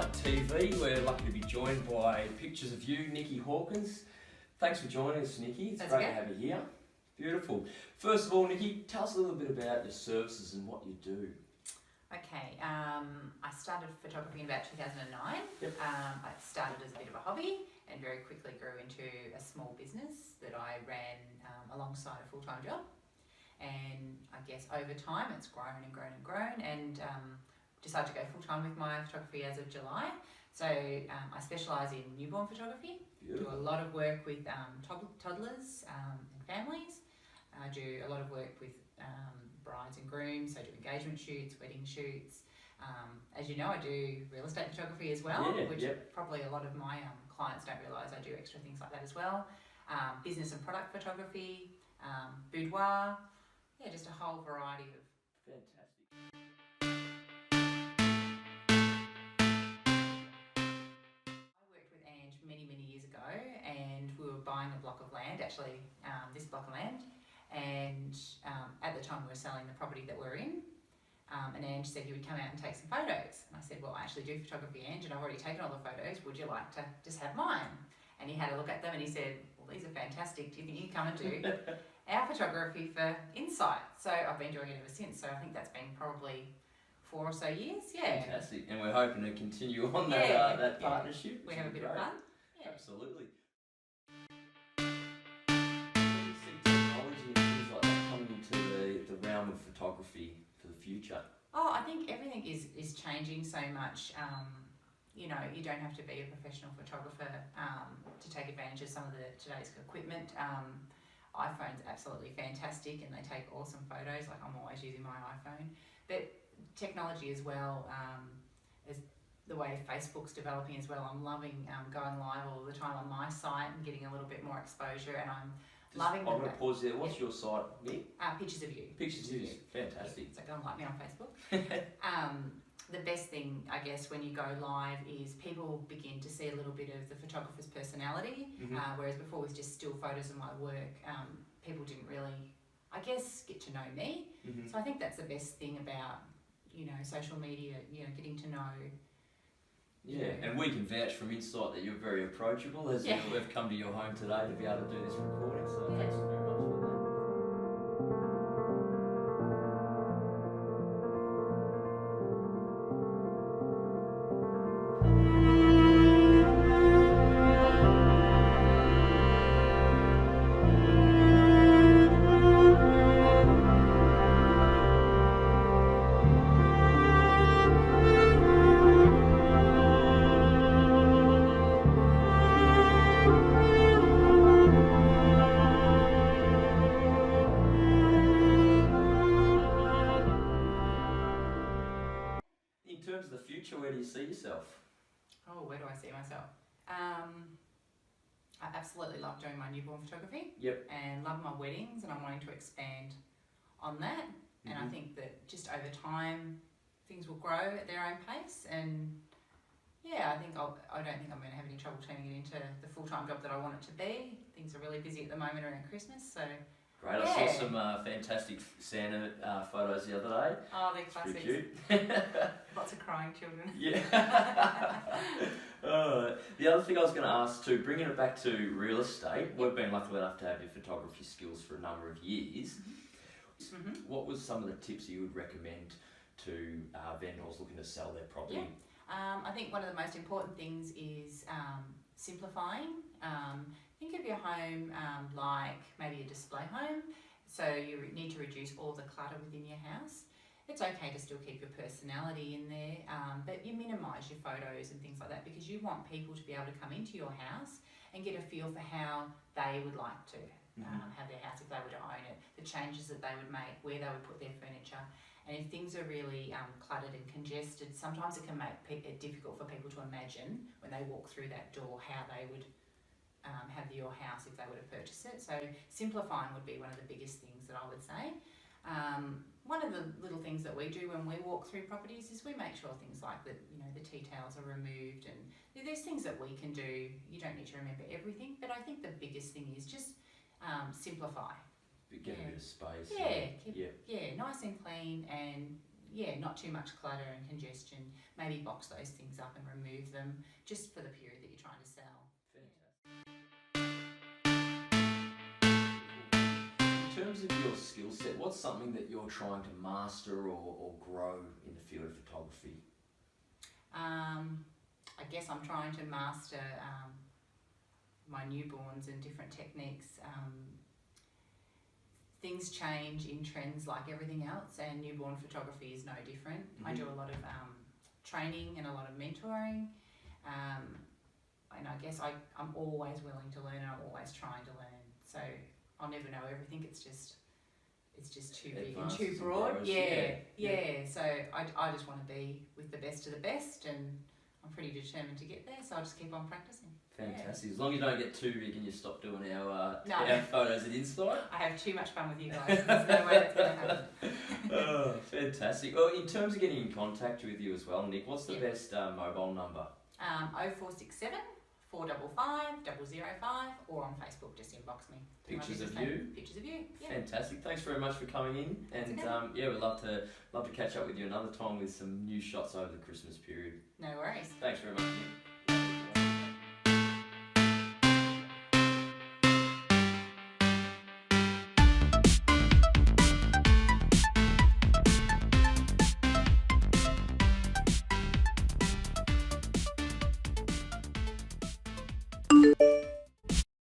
Insight TV. We're lucky to be joined by pictures of you, Nikki Hawkins. Thanks for joining us, Nikki. It's great to have you here. Beautiful. First of all, Nikki, tell us a little bit about your services and what you do. Okay, I started photography in about 2009. Yep. I started as a bit of a hobby and very quickly grew into a small business that I ran alongside a full-time job. And I guess over time it's grown and grown and grown, and decided to go full-time with my photography as of July. So I specialise in newborn photography. Beautiful. Do a lot of work with toddlers and families. I do a lot of work with brides and grooms, so I do engagement shoots, wedding shoots. As you know, I do real estate photography as well, which probably a lot of my clients don't realise I do extra things like that as well. Business and product photography, boudoir, just a whole variety of... Fantastic. I worked with Ange many years ago, and we were buying a block of land, actually this block of land, and at the time we were selling the property that we're in, and Ange said he would come out and take some photos, and I said, well, I actually do photography, Ange, and I've already taken all the photos, would you like to just have mine? And he had a look at them and he said, well, these are fantastic, do you think you can come and do our photography for Insite? So I've been doing it ever since, so I think that's been probably 4 or so years. Fantastic, and we're hoping to continue on that partnership. We have a bit of fun. Absolutely. Technology and things like that coming into the realm of photography for the future? Oh, I think everything is changing so much. You know, you don't have to be a professional photographer to take advantage of some of today's equipment. iPhone's absolutely fantastic and they take awesome photos. Like, I'm always using my iPhone. But technology as well, as the way Facebook's developing as well, I'm loving going live all the time on my site and getting a little bit more exposure, and I'm loving... I'm going to pause there. What's your site, Nick? Pictures of You. Pictures of You. Fantastic. So go and like me on Facebook. The best thing, I guess, when you go live is people begin to see a little bit of the photographer's personality, whereas before with just still photos of my work, people didn't really, I guess, get to know me. So I think that's the best thing about, you know, social media, you know, getting to know. And we can vouch from Insight that you're very approachable, as we've come to your home today to be able to do this recording, so thanks very much for that. In terms of the future, where do you see yourself? Oh, where do I see myself? I absolutely love doing my newborn photography. And love my weddings, and I'm wanting to expand on that. And I think that just over time, things will grow at their own pace. And I think I don't think I'm going to have any trouble turning it into the full-time job that I want it to be. Things are really busy at the moment around Christmas, so... Great, I saw some fantastic Santa photos the other day. Oh, they're classics. Pretty cute. Lots of crying children. The other thing I was going to ask too, bringing it back to real estate, we've been lucky enough to have your photography skills for a number of years. What was some of the tips you would recommend to vendors looking to sell their property? I think one of the most important things is simplifying. Think of your home like maybe a display home, so you need to reduce all the clutter within your house. It's okay to still keep your personality in there, but you minimise your photos and things like that, because you want people to be able to come into your house and get a feel for how they would like to have their house if they were to own it, the changes that they would make, where they would put their furniture. And if things are really cluttered and congested, sometimes it can make it difficult for people to imagine when they walk through that door how they would have your house if they were to purchase it. So simplifying would be one of the biggest things that I would say. One of the little things that we do when we walk through properties is we make sure things like that, you know, the tea towels are removed, and there's things that we can do. You don't need to remember everything, but I think the biggest thing is just simplify. Get a bit of space. Nice and clean, and not too much clutter and congestion. Maybe box those things up and remove them just for the period that you're trying to sell. In terms of your skill set, what's something that you're trying to master or grow in the field of photography? I guess I'm trying to master my newborns and different techniques. Things change in trends like everything else, and newborn photography is no different. I do a lot of training and a lot of mentoring, and I guess I'm always willing to learn and I'm always trying to learn. So I'll never know everything. It's just too big and too broad. Yeah. So I just want to be with the best of the best, and I'm pretty determined to get there. So I'll just keep on practicing. Fantastic. As long as you don't get too big and you stop doing our No. photos at Insite. I have too much fun with you guys. There's no way that's going to happen. Oh, fantastic. Well, in terms of getting in contact with you as well, Nick, what's the best mobile number? 0467 455 005, or on Facebook, just inbox me. Pictures of you. Pictures of you. Yeah. Fantastic. Thanks very much for coming in, and okay. we'd love to catch up with you another time with some new shots over the Christmas period. No worries. Thanks very much, Nick.